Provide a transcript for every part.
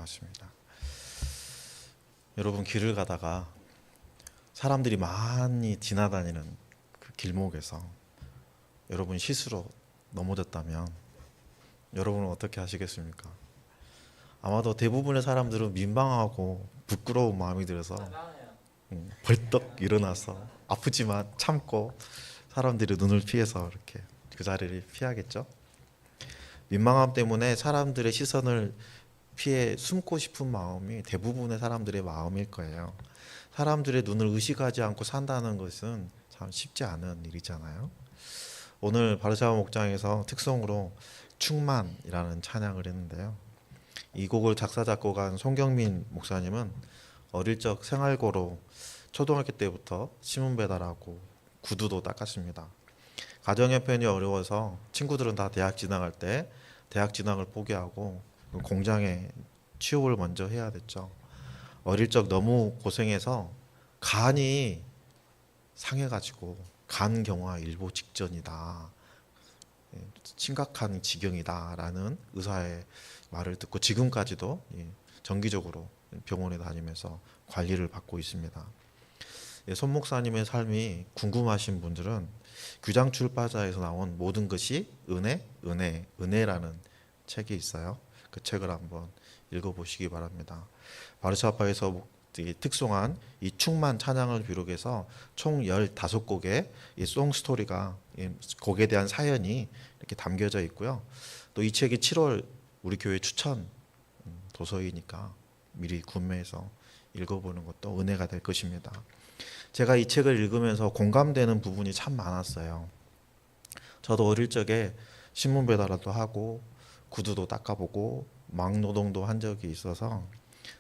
같습니다. 여러분, 길을 가다가 사람들이 많이 지나다니는 그 길목에서 여러분 실수로 넘어졌다면 여러분은 어떻게 하시겠습니까? 아마도 대부분의 사람들은 민망하고 부끄러운 마음이 들어서 벌떡 일어나서 아프지만 참고 사람들이 눈을 피해서 이렇게 그 자리를 피하겠죠. 민망함 때문에 사람들의 시선을 피해 숨고 싶은 마음이 대부분의 사람들의 마음일 거예요. 사람들의 눈을 의식하지 않고 산다는 것은 참 쉽지 않은 일이잖아요. 오늘 바르샤바 목장에서 특송으로 충만이라는 찬양을 했는데요. 이 곡을 작사 작곡한 송경민 목사님은 어릴 적 생활고로 초등학교 때부터 신문 배달하고 구두도 닦았습니다. 가정 형편이 어려워서 친구들은 다 대학 진학할 때 대학 진학을 포기하고 공장에 취업을 먼저 해야 됐죠. 어릴 적 너무 고생해서 간이 상해가지고 간 경화 일보 직전이다, 심각한 지경이다라는 의사의 말을 듣고 지금까지도 정기적으로 병원에 다니면서 관리를 받고 있습니다. 손 목사님의 삶이 궁금하신 분들은 규장 출판사에서 나온 모든 것이 은혜, 은혜, 은혜라는 책이 있어요. 그 책을 한번 읽어보시기 바랍니다. 바르샤바에서 특송한 이 충만 찬양을 비롯해서 총 15곡의 이 송스토리가, 곡에 대한 사연이 이렇게 담겨져 있고요. 또 이 책이 7월 우리 교회 추천 도서이니까 미리 구매해서 읽어보는 것도 은혜가 될 것입니다. 제가 이 책을 읽으면서 공감되는 부분이 참 많았어요. 저도 어릴 적에 신문 배달도 하고 구두도 닦아보고 막노동도 한 적이 있어서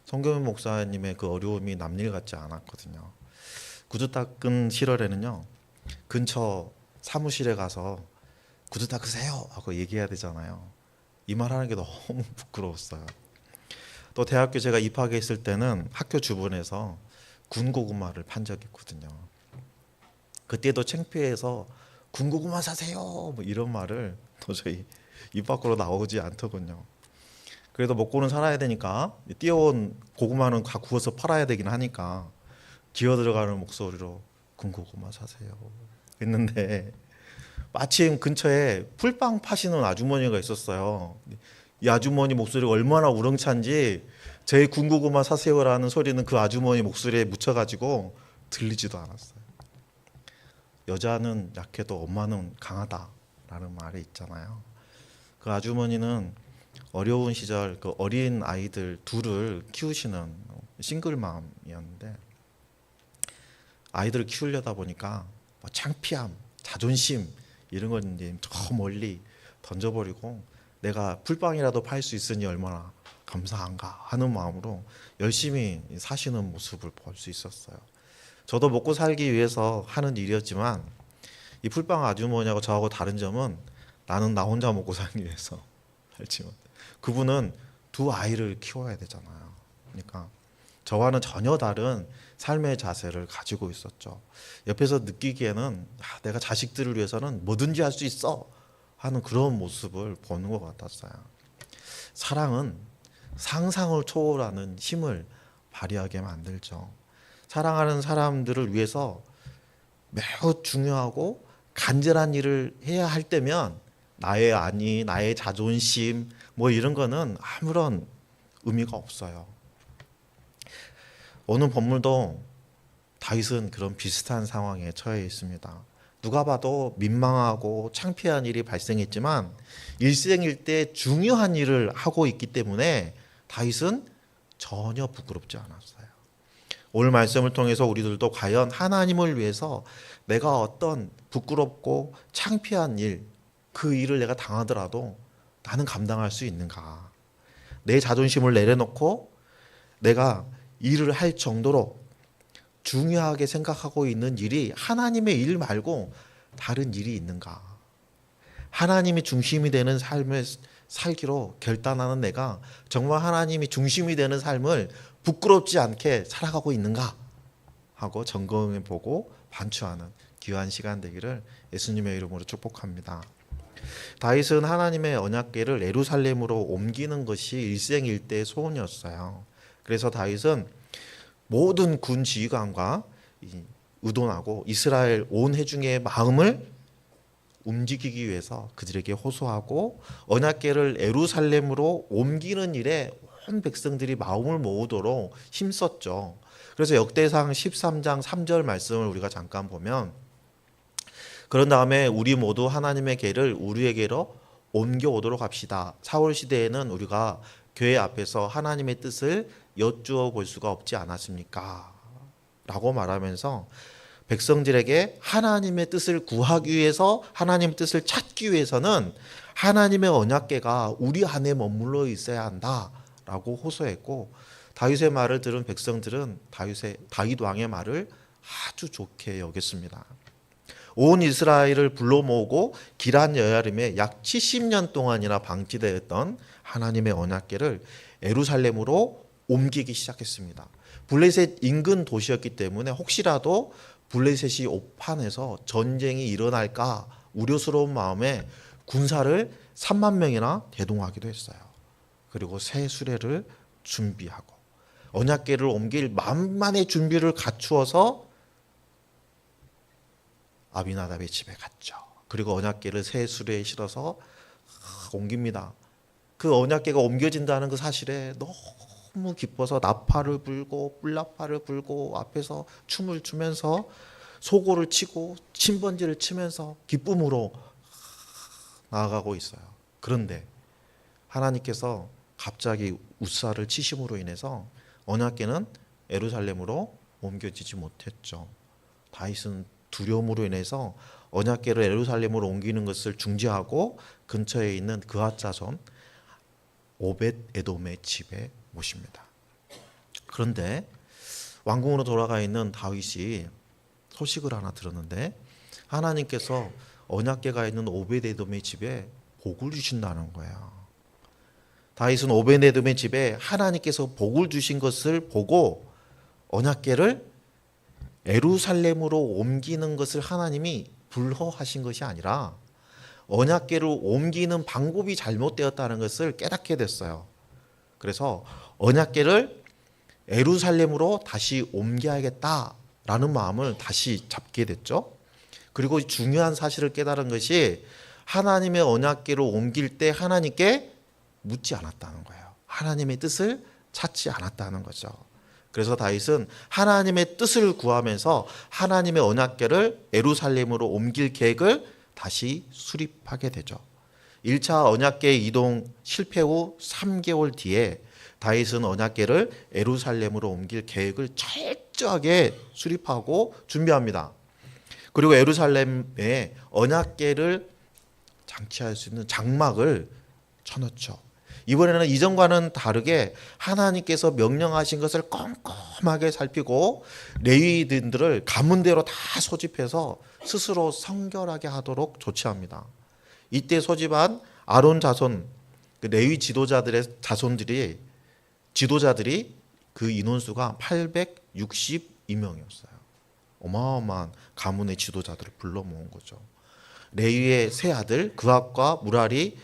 송경민 목사님의 그 어려움이 남일 같지 않았거든요. 구두 닦은 시절에는요, 근처 사무실에 가서 구두 닦으세요 하고 얘기해야 되잖아요. 이 말 하는 게 너무 부끄러웠어요. 또 대학교 제가 입학했을 때는 학교 주변에서 군고구마를 판 적이 있거든요. 그때도 창피해서 군고구마 사세요 뭐 이런 말을 도저히 입 밖으로 나오지 않더군요. 그래도 먹고는 살아야 되니까 띄어온 고구마는 다 구워서 팔아야 되긴 하니까 기어 들어가는 목소리로 군고구마 사세요 했는데, 마침 근처에 풀빵 파시는 아주머니가 있었어요. 이 아주머니 목소리가 얼마나 우렁찬지 제 군고구마 사세요라는 소리는 그 아주머니 목소리에 묻혀가지고 들리지도 않았어요. 여자는 약해도 엄마는 강하다라는 말이 있잖아요. 그 아주머니는 어려운 시절 그 어린 아이들 둘을 키우시는 싱글맘이었는데, 아이들을 키우려다 보니까 창피함, 자존심 이런 걸 이제 저 멀리 던져버리고 내가 풀빵이라도 팔 수 있으니 얼마나 감사한가 하는 마음으로 열심히 사시는 모습을 볼 수 있었어요. 저도 먹고 살기 위해서 하는 일이었지만 이 풀빵 아주머니하고 저하고 다른 점은 나는 나 혼자 먹고 살기 위해서 살지만 그분은 두 아이를 키워야 되잖아요. 그러니까 저와는 전혀 다른 삶의 자세를 가지고 있었죠. 옆에서 느끼기에는 내가 자식들을 위해서는 뭐든지 할 수 있어 하는 그런 모습을 보는 것 같았어요. 사랑은 상상을 초월하는 힘을 발휘하게 만들죠. 사랑하는 사람들을 위해서 매우 중요하고 간절한 일을 해야 할 때면 나의 안위, 나의 자존심 뭐 이런 거는 아무런 의미가 없어요. 오늘 본문도 다윗은 그런 비슷한 상황에 처해 있습니다. 누가 봐도 민망하고 창피한 일이 발생했지만 일생일 때 중요한 일을 하고 있기 때문에 다윗은 전혀 부끄럽지 않았어요. 오늘 말씀을 통해서 우리들도 과연 하나님을 위해서 내가 어떤 부끄럽고 창피한 일, 그 일을 내가 당하더라도 나는 감당할 수 있는가? 내 자존심을 내려놓고 내가 일을 할 정도로 중요하게 생각하고 있는 일이 하나님의 일 말고 다른 일이 있는가? 하나님이 중심이 되는 삶을 살기로 결단하는 내가 정말 하나님이 중심이 되는 삶을 부끄럽지 않게 살아가고 있는가? 하고 점검해 보고 반추하는 귀한 시간 되기를 예수님의 이름으로 축복합니다. 다윗은 하나님의 언약궤를 예루살렘으로 옮기는 것이 일생일대의 소원이었어요. 그래서 다윗은 모든 군 지휘관과 의논하고 이스라엘 온 회중의 마음을 움직이기 위해서 그들에게 호소하고 언약궤를 예루살렘으로 옮기는 일에 온 백성들이 마음을 모으도록 힘썼죠. 그래서 역대상 13장 3절 말씀을 우리가 잠깐 보면, 그런 다음에 우리 모두 하나님의 궤를 우리에게로 옮겨오도록 합시다. 사울 시대에는 우리가 교회 앞에서 하나님의 뜻을 여쭈어 볼 수가 없지 않았습니까? 라고 말하면서 백성들에게 하나님의 뜻을 구하기 위해서, 하나님의 뜻을 찾기 위해서는 하나님의 언약궤가 우리 안에 머물러 있어야 한다라고 호소했고, 다윗의 말을 들은 백성들은 다윗 왕의 말을 아주 좋게 여겼습니다. 온 이스라엘을 불러 모으고 기란 여야림에 약 70년 동안이나 방치되었던 하나님의 언약궤를 예루살렘으로 옮기기 시작했습니다. 블레셋 인근 도시였기 때문에 혹시라도 블레셋이 오판해서 전쟁이 일어날까 우려스러운 마음에 군사를 3만 명이나 대동하기도 했어요. 그리고 새 수레를 준비하고 언약궤를 옮길 만만의 준비를 갖추어서 아비나답의 집에 갔죠. 그리고 언약궤를 새 수레에 실어서 옮깁니다. 그 언약궤가 옮겨진다는 그 사실에 너무 기뻐서 나팔을 불고 뿔나팔을 불고 앞에서 춤을 추면서 소고를 치고 침번지를 치면서 기쁨으로 나아가고 있어요. 그런데 하나님께서 갑자기 우사를 치심으로 인해서 언약궤는 예루살렘으로 옮겨지지 못했죠. 다윗은 두려움으로 인해서 언약궤를 예루살렘으로 옮기는 것을 중지하고 근처에 있는 그앗 자손 오벳 에돔의 집에 모십니다. 그런데 왕궁으로 돌아가 있는 다윗이 소식을 하나 들었는데, 하나님께서 언약궤가 있는 오벳 에돔의 집에 복을 주신다는 거예요. 다윗은 오벳 에돔의 집에 하나님께서 복을 주신 것을 보고 언약궤를 예루살렘으로 옮기는 것을 하나님이 불허하신 것이 아니라 언약궤를 옮기는 방법이 잘못되었다는 것을 깨닫게 됐어요. 그래서 언약궤를 예루살렘으로 다시 옮겨야겠다라는 마음을 다시 잡게 됐죠. 그리고 중요한 사실을 깨달은 것이 하나님의 언약궤를 옮길 때 하나님께 묻지 않았다는 거예요. 하나님의 뜻을 찾지 않았다는 거죠. 그래서 다윗은 하나님의 뜻을 구하면서 하나님의 언약궤를 예루살렘으로 옮길 계획을 다시 수립하게 되죠. 1차 언약궤 이동 실패 후 3개월 뒤에 다윗은 언약궤를 예루살렘으로 옮길 계획을 철저하게 수립하고 준비합니다. 그리고 예루살렘에 언약궤를 장치할 수 있는 장막을 쳐놓죠. 이번에는 이전과는 다르게 하나님께서 명령하신 것을 꼼꼼하게 살피고 레위인들을 가문대로 다 소집해서 스스로 성결하게 하도록 조치합니다. 이때 소집한 아론 자손, 레위 지도자들의 지도자들이 그 인원수가 862명이었어요. 어마어마한 가문의 지도자들을 불러 모은 거죠. 레위의 세 아들 그압과 무랄이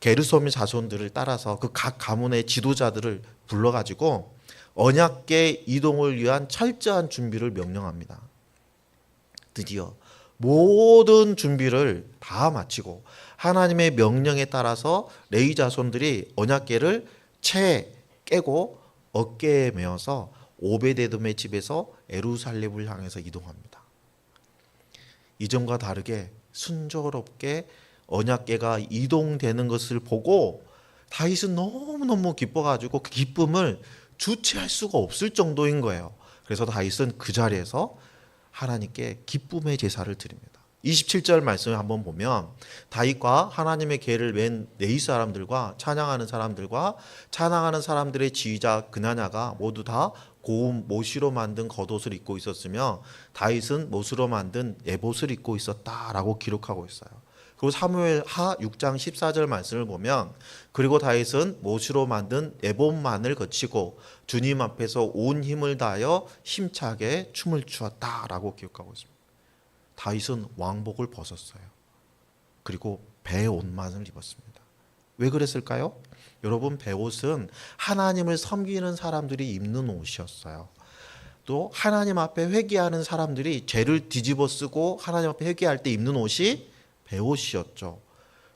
게르솜의 자손들을 따라서 그 각 가문의 지도자들을 불러가지고 언약궤 이동을 위한 철저한 준비를 명령합니다. 드디어 모든 준비를 다 마치고 하나님의 명령에 따라서 레위 자손들이 언약궤를 채 깨고 어깨에 메어서 오베데돔의 집에서 예루살렘을 향해서 이동합니다. 이전과 다르게 순조롭게 언약궤가 이동되는 것을 보고 다윗은 너무너무 기뻐가지고 그 기쁨을 주체할 수가 없을 정도인 거예요. 그래서 다윗은 그 자리에서 하나님께 기쁨의 제사를 드립니다. 27절 말씀을 한번 보면 다윗과 하나님의 궤를 맨 레위 사람들과 찬양하는 사람들의 지휘자 그나냐가 모두 다 고운 모시로 만든 겉옷을 입고 있었으며 다윗은 못으로 만든 에봇을 입고 있었다라고 기록하고 있어요. 그리고 사무엘하 6장 14절 말씀을 보면 그리고 다윗은 못으로 만든 에봇만을 거치고 주님 앞에서 온 힘을 다하여 힘차게 춤을 추었다라고 기록하고 있습니다. 다윗은 왕복을 벗었어요. 그리고 배옷만을 입었습니다. 왜 그랬을까요? 여러분, 배옷은 하나님을 섬기는 사람들이 입는 옷이었어요. 또 하나님 앞에 회개하는 사람들이 죄를 뒤집어 쓰고 하나님 앞에 회개할 때 입는 옷이 배옷이었죠.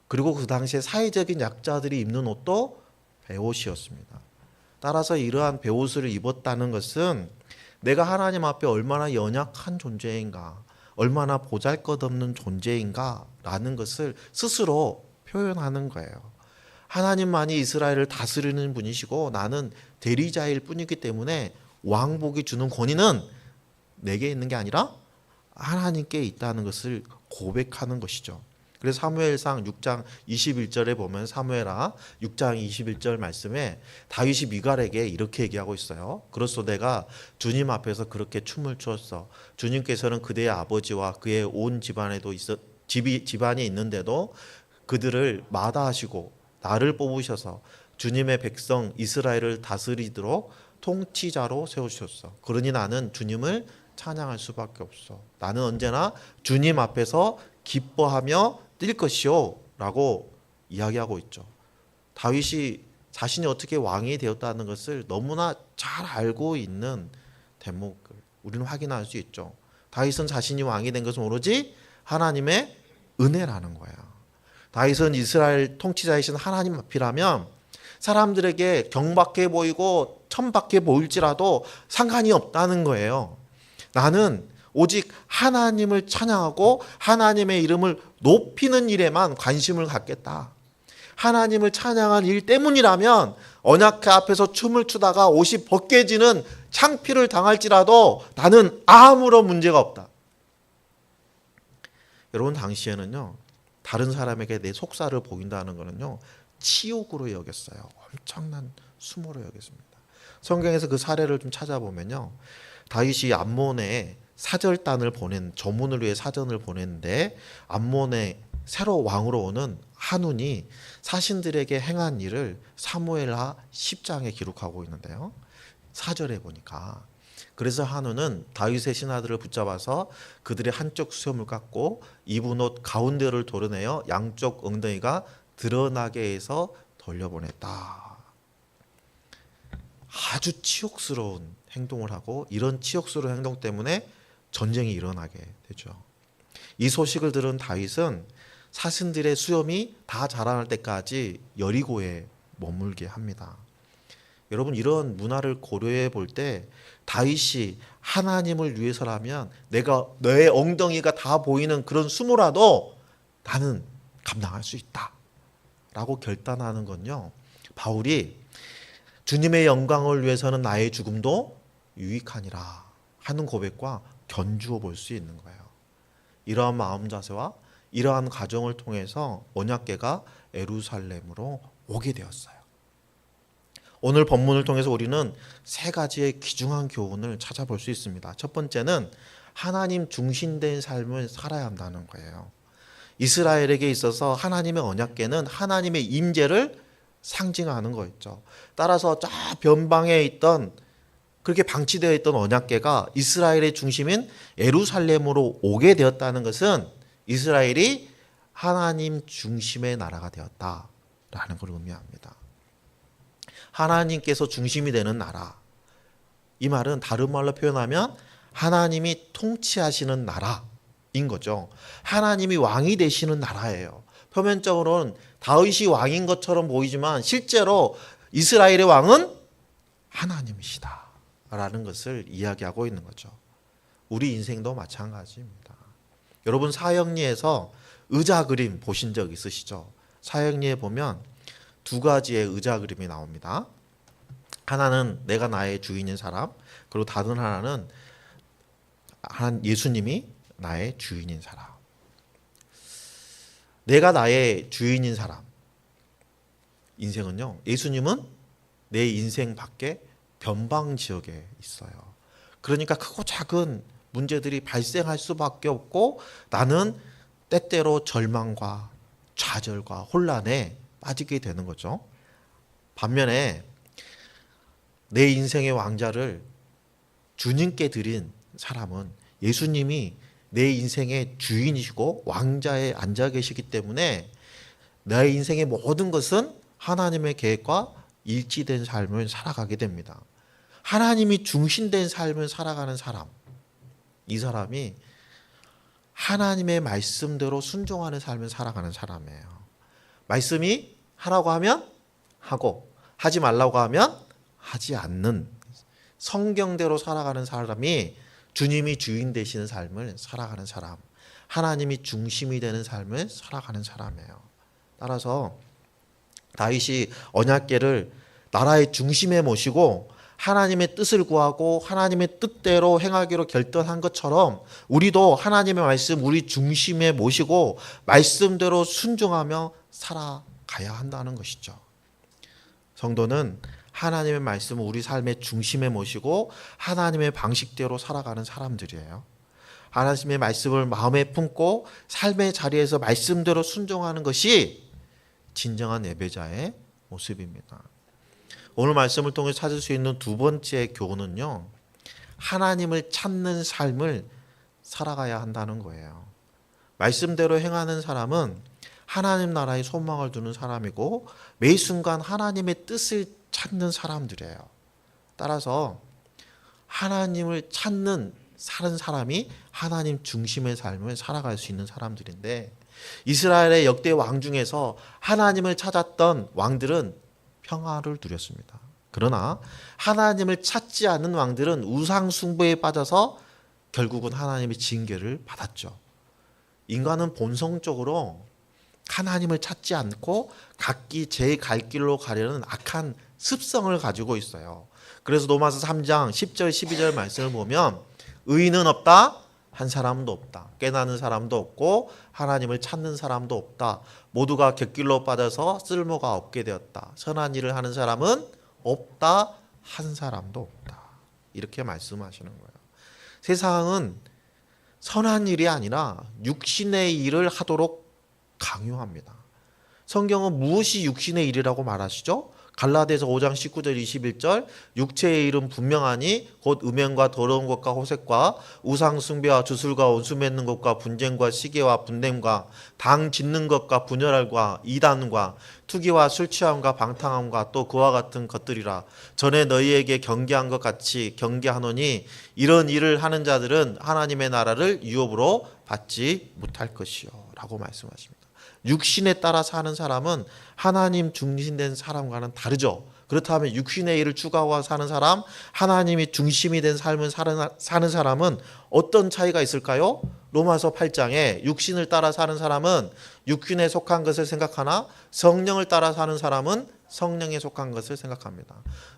그리고 그 당시에 사회적인 약자들이 입는 옷도 배옷이었습니다. 따라서 이러한 배옷을 입었다는 것은 내가 하나님 앞에 얼마나 연약한 존재인가, 얼마나 보잘것없는 존재인가 라는 것을 스스로 표현하는 거예요. 하나님만이 이스라엘을 다스리는 분이시고 나는 대리자일 뿐이기 때문에 왕복이 주는 권위는 내게 있는 게 아니라 하나님께 있다는 것을 고백하는 것이죠. 그래서 사무엘상 6장 21절에 보면 사무엘하 6장 21절 말씀에 다윗이 미갈에게 이렇게 얘기하고 있어요. 그로써 내가 주님 앞에서 그렇게 춤을 추었어. 주님께서는 그대의 아버지와 그의 온 집안에도 집안이 있는데도 그들을 마다하시고 나를 뽑으셔서 주님의 백성 이스라엘을 다스리도록 통치자로 세우셨어. 그러니 나는 주님을 찬양할 수밖에 없어. 나는 언제나 주님 앞에서 기뻐하며 뛸 것이요 라고 이야기하고 있죠. 다윗이 자신이 어떻게 왕이 되었다는 것을 너무나 잘 알고 있는 대목을 우리는 확인할 수 있죠. 다윗은 자신이 왕이 된 것은 오로지 하나님의 은혜라는 거야. 다윗은 이스라엘 통치자이신 하나님 앞이라면 사람들에게 경박해 보이고 천박해 보일지라도 상관이 없다는 거예요. 나는 오직 하나님을 찬양하고 하나님의 이름을 높이는 일에만 관심을 갖겠다. 하나님을 찬양한 일 때문이라면 언약궤 앞에서 춤을 추다가 옷이 벗겨지는 창피를 당할지라도 나는 아무런 문제가 없다. 여러분, 당시에는요, 다른 사람에게 내 속살을 보인다는 것은요, 치욕으로 여겼어요. 엄청난 수모로 여겼습니다. 성경에서 그 사례를 좀 찾아보면요, 다윗이 암몬에 사절단을 조문을 위해 사전을 보냈는데 암몬의 새로 왕으로 오는 한운이 사신들에게 행한 일을 사무엘하 10장에 기록하고 있는데요. 4절에 보니까 그래서 한운은 다윗의 신하들을 붙잡아서 그들의 한쪽 수염을 깎고 입은 옷 가운데를 도려내어 양쪽 엉덩이가 드러나게 해서 돌려보냈다. 아주 치욕스러운 행동을 하고 이런 치욕스러운 행동 때문에 전쟁이 일어나게 되죠. 이 소식을 들은 다윗은 사신들의 수염이 다 자라날 때까지 여리고에 머물게 합니다. 여러분, 이런 문화를 고려해 볼 때 다윗이 하나님을 위해서라면 내가 내 엉덩이가 다 보이는 그런 수모라도 나는 감당할 수 있다 라고 결단하는 건요, 바울이 주님의 영광을 위해서는 나의 죽음도 유익하니라 하는 고백과 견주어 볼 수 있는 거예요. 이러한 마음 자세와 이러한 과정을 통해서 언약궤가 예루살렘으로 오게 되었어요. 오늘 본문을 통해서 우리는 세 가지의 귀중한 교훈을 찾아볼 수 있습니다. 첫 번째는 하나님 중심된 삶을 살아야 한다는 거예요. 이스라엘에게 있어서 하나님의 언약궤는 하나님의 임재를 상징하는 거였죠. 따라서 저 변방에 있던 그렇게 방치되어 있던 언약궤가 이스라엘의 중심인 예루살렘으로 오게 되었다는 것은 이스라엘이 하나님 중심의 나라가 되었다라는 걸 의미합니다. 하나님께서 중심이 되는 나라. 이 말은 다른 말로 표현하면 하나님이 통치하시는 나라인 거죠. 하나님이 왕이 되시는 나라예요. 표면적으로는 다윗이 왕인 것처럼 보이지만 실제로 이스라엘의 왕은 하나님이시다 라는 것을 이야기하고 있는 거죠. 우리 인생도 마찬가지입니다. 여러분, 사형리에서 의자 그림 보신 적 있으시죠? 사형리에 보면 두 가지의 의자 그림이 나옵니다. 하나는 내가 나의 주인인 사람, 그리고 다른 하나는 예수님이 나의 주인인 사람. 내가 나의 주인인 사람. 인생은요, 예수님은 내 인생 밖에 변방 지역에 있어요. 그러니까 크고 작은 문제들이 발생할 수밖에 없고 나는 때때로 절망과 좌절과 혼란에 빠지게 되는 거죠. 반면에 내 인생의 왕자를 주님께 드린 사람은 예수님이 내 인생의 주인이시고 왕자에 앉아 계시기 때문에 내 인생의 모든 것은 하나님의 계획과 일치된 삶을 살아가게 됩니다. 하나님이 중심된 삶을 살아가는 사람, 이 사람이 하나님의 말씀대로 순종하는 삶을 살아가는 사람이에요. 말씀이 하라고 하면 하고, 하지 말라고 하면 하지 않는 성경대로 살아가는 사람이 주님이 주인 되시는 삶을 살아가는 사람, 하나님이 중심이 되는 삶을 살아가는 사람이에요. 따라서 다윗이 언약궤를 나라의 중심에 모시고 하나님의 뜻을 구하고 하나님의 뜻대로 행하기로 결단한 것처럼 우리도 하나님의 말씀 우리 중심에 모시고 말씀대로 순종하며 살아가야 한다는 것이죠. 성도는 하나님의 말씀을 우리 삶의 중심에 모시고 하나님의 방식대로 살아가는 사람들이에요. 하나님의 말씀을 마음에 품고 삶의 자리에서 말씀대로 순종하는 것이 진정한 예배자의 모습입니다. 오늘 말씀을 통해 찾을 수 있는 두 번째 교훈은요, 하나님을 찾는 삶을 살아가야 한다는 거예요. 말씀대로 행하는 사람은 하나님 나라에 소망을 두는 사람이고 매 순간 하나님의 뜻을 찾는 사람들이에요. 따라서 하나님을 찾는 사는 사람이 하나님 중심의 삶을 살아갈 수 있는 사람들인데, 이스라엘의 역대 왕 중에서 하나님을 찾았던 왕들은 평화를 누렸습니다. 그러나 하나님을 찾지 않는 왕들은 우상 숭배에 빠져서 결국은 하나님의 징계를 받았죠. 인간은 본성적으로 하나님을 찾지 않고 각기 제 갈 길로 가려는 악한 습성을 가지고 있어요. 그래서 로마서 3장 10절 12절 말씀을 보면 의인은 없다, 한 사람도 없다. 깨닫는 사람도 없고 하나님을 찾는 사람도 없다. 모두가 곁길로 빠져서 쓸모가 없게 되었다. 선한 일을 하는 사람은 없다, 한 사람도 없다. 이렇게 말씀하시는 거예요. 세상은 선한 일이 아니라 육신의 일을 하도록 강요합니다. 성경은 무엇이 육신의 일이라고 말하시죠? 갈라디아서 5장 19절 21절 육체의 일은 분명하니 곧 음행과 더러운 것과 호색과 우상 숭배와 주술과 원수 맺는 것과 분쟁과 시기와 분냄과 당 짓는 것과 분열과 이단과 투기와 술 취함과 방탕함과 또 그와 같은 것들이라. 전에 너희에게 경계한 것 같이 경계하노니 이런 일을 하는 자들은 하나님의 나라를 유업으로 받지 못할 것이요 라고 말씀하십니다. 육신에 따라 사는 사람은 하나님 중심된 사람과는 다르죠. 그렇다면 육신의 일을 추구하고 사는 사람, 하나님이 중심이 된 삶을 사는 사람은 어떤 차이가 있을까요? 로마서 8장에 육신을 따라 사는 사람은 육신에 속한 것을 생각하나 성령을 따라 사는 사람은 성령에 속한 것을 생각합니다.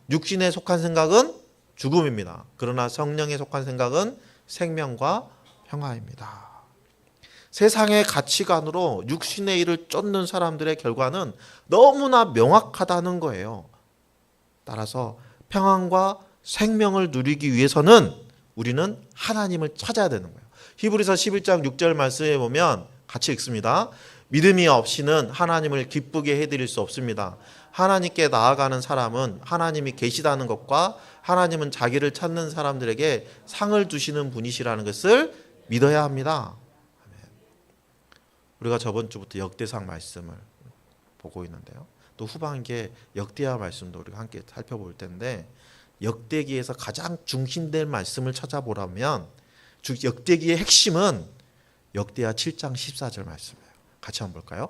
육신에 속한 생각은 죽음입니다. 그러나 성령에 속한 생각은 생명과 평화입니다. 세상의 가치관으로 육신의 일을 쫓는 사람들의 결과는 너무나 명확하다는 거예요. 따라서 평안과 생명을 누리기 위해서는 우리는 하나님을 찾아야 되는 거예요. 히브리서 11장 6절 말씀에 보면 같이 읽습니다. 믿음이 없이는 하나님을 기쁘게 해드릴 수 없습니다. 하나님께 나아가는 사람은 하나님이 계시다는 것과 하나님은 자기를 찾는 사람들에게 상을 주시는 분이시라는 것을 믿어야 합니다. 우리가 저번 주부터 역대상 말씀을 보고 있는데요. 또 후반기에 역대하 말씀도 우리가 함께 살펴볼 텐데, 역대기에서 가장 중심된 말씀을 찾아보라면 역대기의 핵심은 역대하 7장 14절 말씀이에요. 같이 한번 볼까요?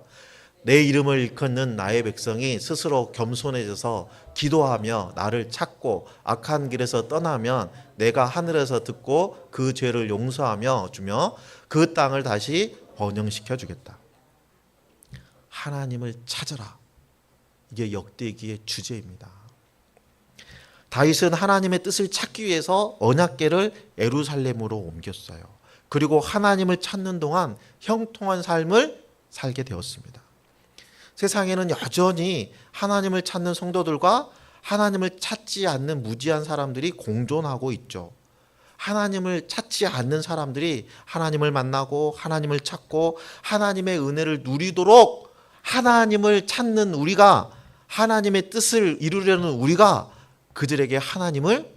내 이름을 일컫는 나의 백성이 스스로 겸손해져서 기도하며 나를 찾고 악한 길에서 떠나면 내가 하늘에서 듣고 그 죄를 용서하며 주며 그 땅을 다시 번영시켜 주겠다. 하나님을 찾아라. 이게 역대기의 주제입니다. 다윗은 하나님의 뜻을 찾기 위해서 언약궤를 예루살렘으로 옮겼어요. 그리고 하나님을 찾는 동안 형통한 삶을 살게 되었습니다. 세상에는 여전히 하나님을 찾는 성도들과 하나님을 찾지 않는 무지한 사람들이 공존하고 있죠. 하나님을 찾지 않는 사람들이 하나님을 만나고 하나님을 찾고 하나님의 은혜를 누리도록 하나님을 찾는 우리가, 하나님의 뜻을 이루려는 우리가 그들에게 하나님을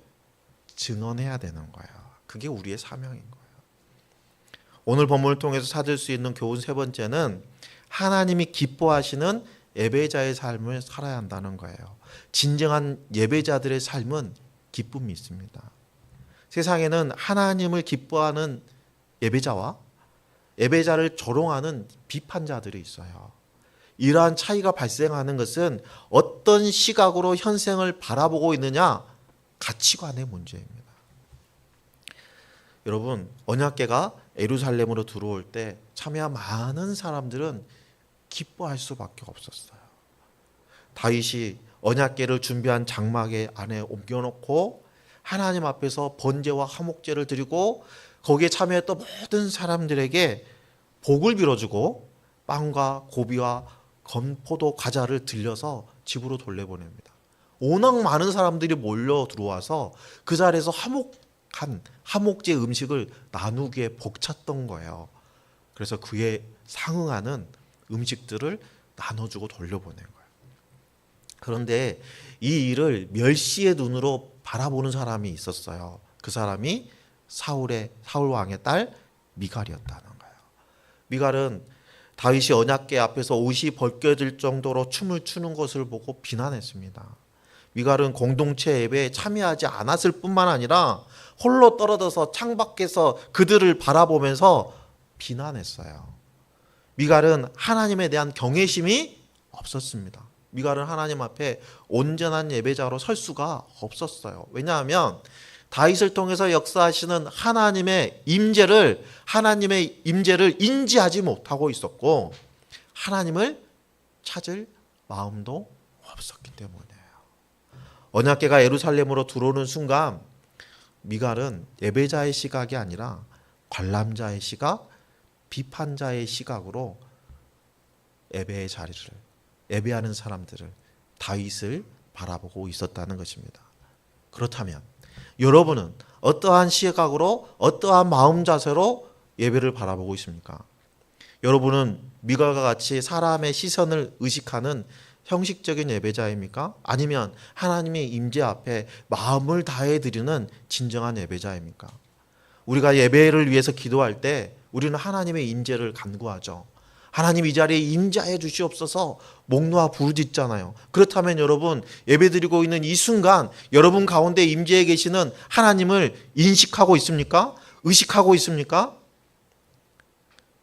증언해야 되는 거예요. 그게 우리의 사명인 거예요. 오늘 본문을 통해서 찾을 수 있는 교훈 세 번째는 하나님이 기뻐하시는 예배자의 삶을 살아야 한다는 거예요. 진정한 예배자들의 삶은 기쁨이 있습니다. 세상에는 하나님을 기뻐하는 예배자와 예배자를 조롱하는 비판자들이 있어요. 이러한 차이가 발생하는 것은 어떤 시각으로 현생을 바라보고 있느냐, 가치관의 문제입니다. 여러분, 언약궤가 예루살렘으로 들어올 때 참여한 많은 사람들은 기뻐할 수밖에 없었어요. 다윗이 언약궤를 준비한 장막의 안에 옮겨놓고 하나님 앞에서 번제와 화목제를 드리고 거기에 참여했던 모든 사람들에게 복을 빌어주고 빵과 고비와 건포도 과자를 들려서 집으로 돌려보냅니다. 워낙 많은 사람들이 몰려 들어와서 그 자리에서 화목제 음식을 나누기에 벅찼던 거예요. 그래서 그에 상응하는 음식들을 나눠주고 돌려보낸 거예요. 그런데 이 일을 멸시의 눈으로 바라보는 사람이 있었어요. 그 사람이 사울 왕의 딸 미갈이었다는 거예요. 미갈은 다윗이 언약궤 앞에서 옷이 벗겨질 정도로 춤을 추는 것을 보고 비난했습니다. 미갈은 공동체 예배에 참여하지 않았을 뿐만 아니라 홀로 떨어져서 창밖에서 그들을 바라보면서 비난했어요. 미갈은 하나님에 대한 경외심이 없었습니다. 미갈은 하나님 앞에 온전한 예배자로 설 수가 없었어요. 왜냐하면 다윗을 통해서 역사하시는 하나님의 임재를 인지하지 못하고 있었고 하나님을 찾을 마음도 없었기 때문이에요. 언약궤가 예루살렘으로 들어오는 순간 미갈은 예배자의 시각이 아니라 관람자의 시각, 비판자의 시각으로 예배의 자리를, 예배하는 사람들을, 다윗을 바라보고 있었다는 것입니다. 그렇다면 여러분은 어떠한 시각으로, 어떠한 마음 자세로 예배를 바라보고 있습니까? 여러분은 미갈과 같이 사람의 시선을 의식하는 형식적인 예배자입니까? 아니면 하나님의 임재 앞에 마음을 다해 드리는 진정한 예배자입니까? 우리가 예배를 위해서 기도할 때 우리는 하나님의 임재를 간구하죠. 하나님 이 자리에 임재해 주시옵소서 목 놓아 부르짖잖아요. 그렇다면 여러분 예배드리고 있는 이 순간 여러분 가운데 임재해 계시는 하나님을 인식하고 있습니까? 의식하고 있습니까?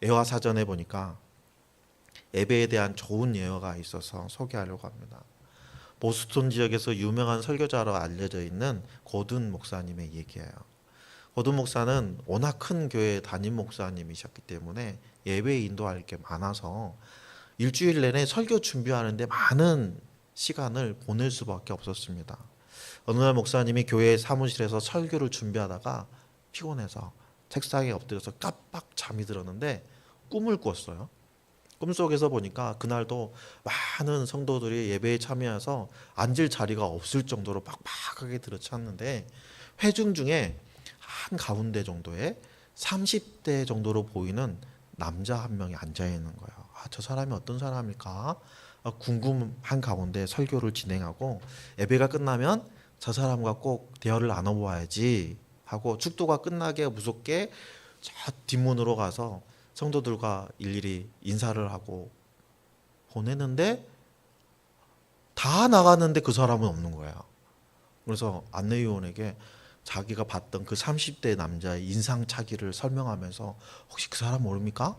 예화사전에 보니까 예배에 대한 좋은 예화가 있어서 소개하려고 합니다. 보스턴 지역에서 유명한 설교자로 알려져 있는 고든 목사님의 얘기예요. 고든 목사는 워낙 큰 교회 담임 목사님이셨기 때문에 예배 인도할 게 많아서 일주일 내내 설교 준비하는데 많은 시간을 보낼 수밖에 없었습니다. 어느 날 목사님이 교회 사무실에서 설교를 준비하다가 피곤해서 책상에 엎드려서 깜빡 잠이 들었는데 꿈을 꿨어요. 꿈속에서 보니까 그날도 많은 성도들이 예배에 참여해서 앉을 자리가 없을 정도로 빡빡하게 들어찼는데 회중 중에 한 가운데 정도에 30대 정도로 보이는 남자 한 명이 앉아 있는 거예요. 저 사람이 어떤 사람일까? 궁금한 가운데 설교를 진행하고 예배가 끝나면 저 사람과 꼭 대화를 나눠보아야지 하고 축도가 끝나게 무섭게 저 뒷문으로 가서 성도들과 일일이 인사를 하고 보내는데 다 나갔는데 그 사람은 없는 거예요. 그래서 안내위원에게 자기가 봤던 그 30대 남자의 인상차기를 설명하면서 혹시 그 사람 모릅니까?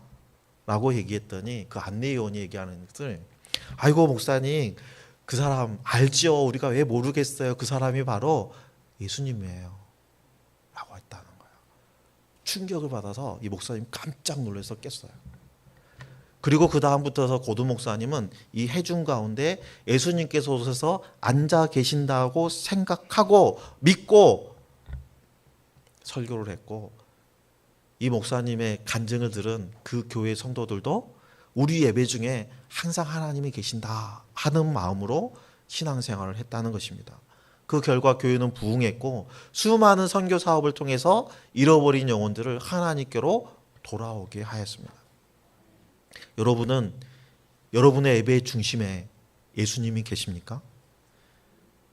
라고 얘기했더니 그 안내위원이 얘기하는 것을 아이고 목사님 그 사람 알죠. 우리가 왜 모르겠어요. 그 사람이 바로 예수님이에요. 라고 했다는 거예요. 충격을 받아서 이 목사님 깜짝 놀라서 깼어요. 그리고 그 다음부터 고든 목사님은 이 회중 가운데 예수님께서 오셔서 앉아 계신다고 생각하고 믿고 설교를 했고 이 목사님의 간증을 들은 그 교회 성도들도 우리 예배 중에 항상 하나님이 계신다 하는 마음으로 신앙생활을 했다는 것입니다. 그 결과 교회는 부흥했고 수많은 선교 사업을 통해서 잃어버린 영혼들을 하나님께로 돌아오게 하였습니다. 여러분은 여러분의 예배의 중심에 예수님이 계십니까?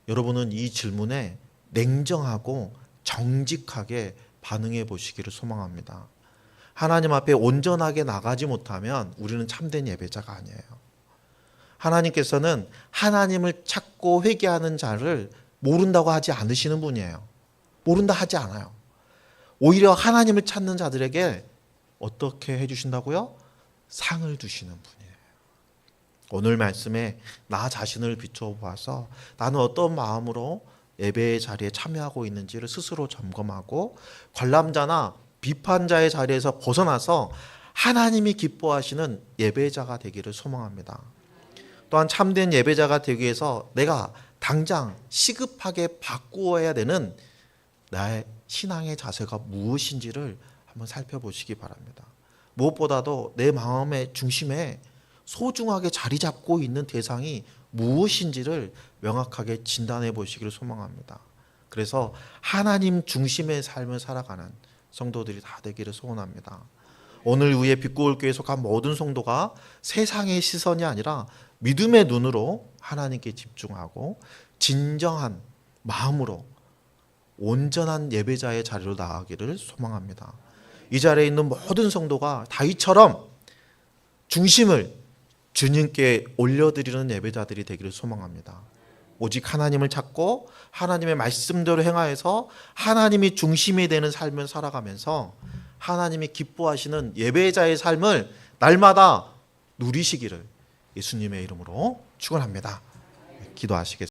여러분은 이 질문에 냉정하고 정직하게 반응해 보시기를 소망합니다. 하나님 앞에 온전하게 나가지 못하면 우리는 참된 예배자가 아니에요. 하나님께서는 하나님을 찾고 회개하는 자를 모른다고 하지 않으시는 분이에요. 모른다 하지 않아요. 오히려 하나님을 찾는 자들에게 어떻게 해주신다고요? 상을 두시는 분이에요. 오늘 말씀에 나 자신을 비춰보아서 나는 어떤 마음으로 예배의 자리에 참여하고 있는지를 스스로 점검하고 관람자나 비판자의 자리에서 벗어나서 하나님이 기뻐하시는 예배자가 되기를 소망합니다. 또한 참된 예배자가 되기 위해서 내가 당장 시급하게 바꾸어야 되는 나의 신앙의 자세가 무엇인지를 한번 살펴보시기 바랍니다. 무엇보다도 내 마음의 중심에 소중하게 자리 잡고 있는 대상이 무엇인지를 명확하게 진단해 보시기를 소망합니다. 그래서 하나님 중심의 삶을 살아가는 성도들이 다 되기를 소원합니다. 오늘 위에 빛고울 교회에 속한 모든 성도가 세상의 시선이 아니라 믿음의 눈으로 하나님께 집중하고 진정한 마음으로 온전한 예배자의 자리로 나아가기를 소망합니다. 이 자리에 있는 모든 성도가 다윗처럼 중심을 주님께 올려드리는 예배자들이 되기를 소망합니다. 오직 하나님을 찾고 하나님의 말씀대로 행하여서 하나님이 중심이 되는 삶을 살아가면서 하나님이 기뻐하시는 예배자의 삶을 날마다 누리시기를 예수님의 이름으로 축원합니다. 기도하시겠습니다.